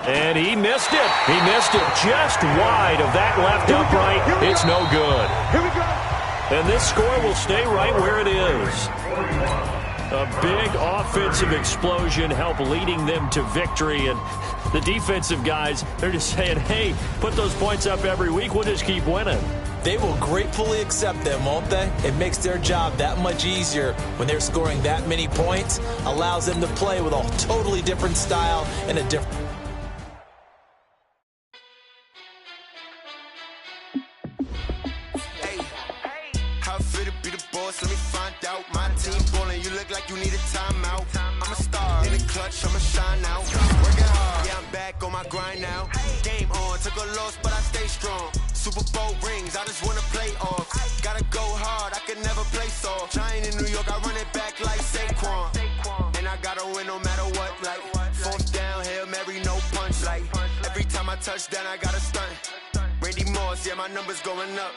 And he missed it. He missed it just wide of that left upright. It's no good. Here we go. And this score will stay right where it is. A big offensive explosion helped leading them to victory. And the defensive guys, they're just saying, hey, put those points up every week. We'll just keep winning. They will gratefully accept them, won't they? It makes their job that much easier when they're scoring that many points. Allows them to play with a totally different style and a different... Hey, how fit to be the boss? Let me find out. My team ballin', you look like you need a timeout. I'm a star in the clutch, I'ma shine out. Working hard, yeah, I'm back on my grind now. Game on, took a loss, but I stay strong. Super Bowl rings, I just wanna play off. Gotta go hard, I can never play soft. Giant in New York, I run it back like Saquon. And I gotta win no matter what, like 4th down, Hail Mary, no punch. Like every time I touch down, I gotta stunt. Randy Moss, yeah, my numbers going up.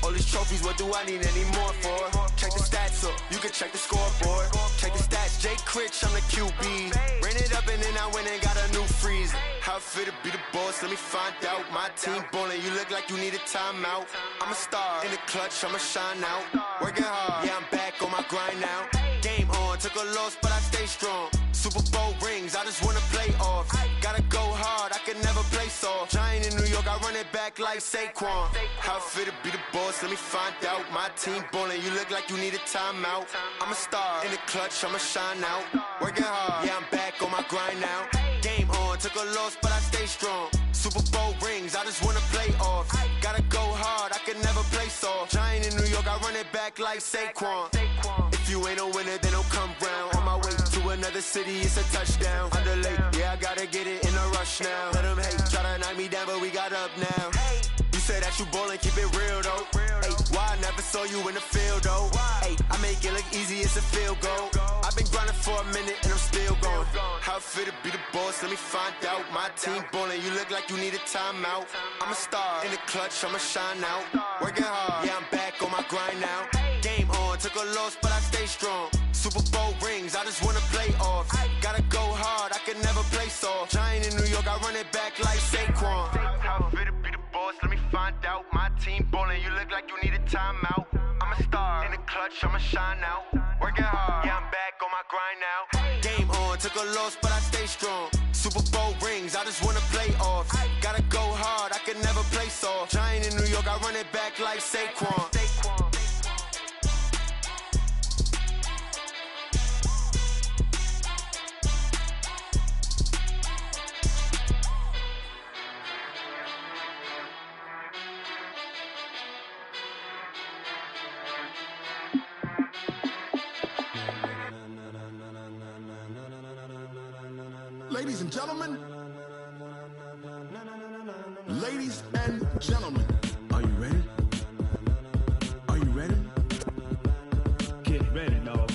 All these trophies, what do I need any more for? Check the stats up, you can check the scoreboard. Check the stats, Jay Critch, I'm the QB. Ran it up and then I went and got a new freeze. How fit to be the boss, let me find out. My team ballin', you look like you need a timeout. I'm a star in the clutch, I'ma shine out. Working hard, yeah, I'm back on my grind now. Game on, took a loss, but I stay strong. Super Bowl rings, I just wanna play off. Gotta go hard, I can never play soft. Giant in New York, I run it back like Saquon. How fit to be the boss, let me find out. My team ballin', you look like you need a timeout. I'm a star in the clutch, I'ma shine out. Working hard, yeah, I'm back on my grind now. Game on, took a loss, but I stay strong. Super Bowl rings, I just wanna play off. Gotta go hard, I can never play soft. Giant in New York, I run it back like Saquon. If you ain't a winner, then don't come round. On my way to another city, it's a touchdown. Underlay, yeah, I gotta get it in a rush now. Let them hate, try to knock me down, but we got up now. You say that you ballin', keep it real though. Hey, why I never saw you in the field though? Hey, I make it look easy, it's a field goal. I've been grinding for a minute and I'm still going. How fit to be the boss, let me find out. My team ballin', you look like you need a timeout. I'm a star in the clutch, I'ma shine out. Working hard, yeah, I'm back on my grind now. Game on, took a loss, but I stay strong. Super Bowl rings, I just wanna play off. Gotta go hard, I can never play soft. Giant in New York, I run it back like Saquon. How fit to be the boss, let me find out. My team ballin', you look like you need a timeout. I'm a star in the clutch, I'ma shine out. Working hard, yeah, I'm back on my grind now. Game on, took a loss, but I stay strong. Super Bowl rings, I just wanna play off. Gotta go hard, I can never play soft. Giant in New York, I run it back like Saquon. Ladies and gentlemen, ladies and gentlemen, are you ready? Are you ready? Get ready, dog.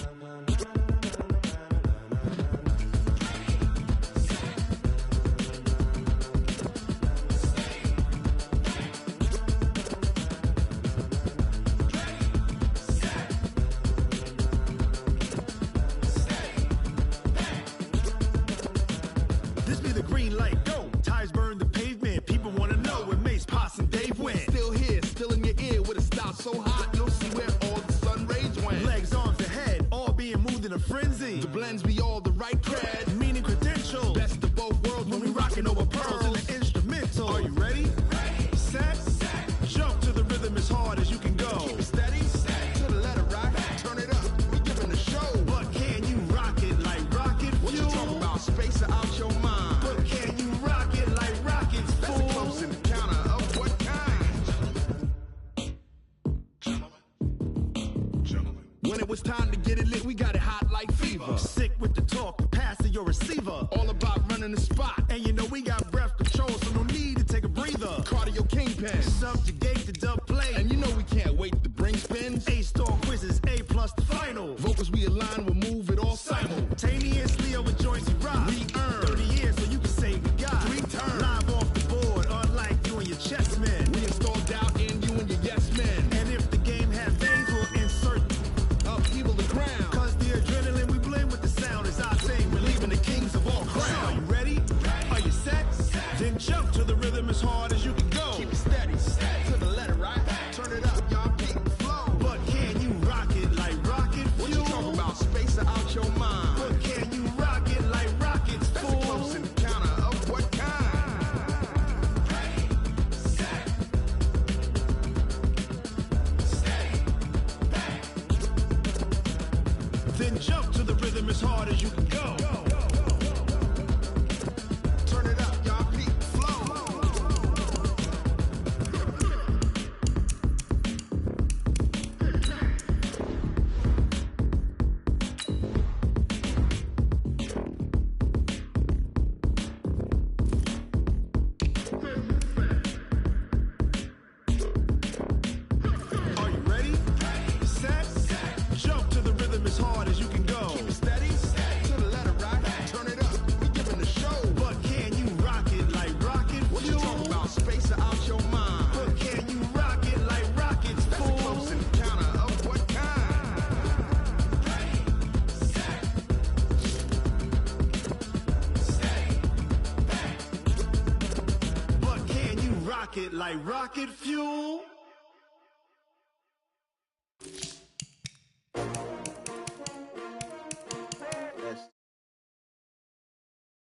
This a frenzy. The blends be all the right cred, meaning credentials. Best of both worlds when we rockin' over pearls in the instrumental. Are you ready? Set. Jump to the rhythm as hard as you can go. Keep it steady. To the letter rock. Turn it up. We giving a show. But can you rock it like rocket fuel? What you talking about? Space or out your mind? But can you rock it like rockets, fool? That's a close encounter of what kind? Gentlemen. When it was time to get it lit, we got it hot like fever. Sick with the talk, passing your receiver. All about running the spot. And you know we got breath control, so no need to take a breather. Cardio kingpin. Subjugate the dub play. And you know we can't wait to bring spins. A-star quizzes, A+ the final. Vocals we align, we'll move it all simultaneously over joints we rock. We earn 30 years so you can say we got 3 turns. Live off the board, unlike you and your chess men. We install doubt in you and your yes men. And if the game has veins, we'll insert upheaval the ground. Cause the adrenaline we blend with the sound is our thing. We're leaving the kings of all crowns. Are you ready? Are you set? Then jump to the rhythm as hard as you can go. Keep it steady. To the letter, right? Turn it up, y'all keep the flow. But can you rock it like rocket fuel? What you talking about? Space or out your mind? But can you rock it like rockets, fool? That's a close encounter of what kind? Ready, set, stay back. Then jump to the rhythm as hard as you can go. Turn it up, y'all keep the flow. Are you ready? Set. Jump to the rhythm as hard as you can go. Keep it steady. To the letter, right? Turn it up. We giving the show. But can you rock it like rocket fuel? What you talking about? Space or out your mind? But can you rock it like rockets, fool? That's a close encounter of what kind? Ready, set, stay back. But can you rock it like rocket fuel?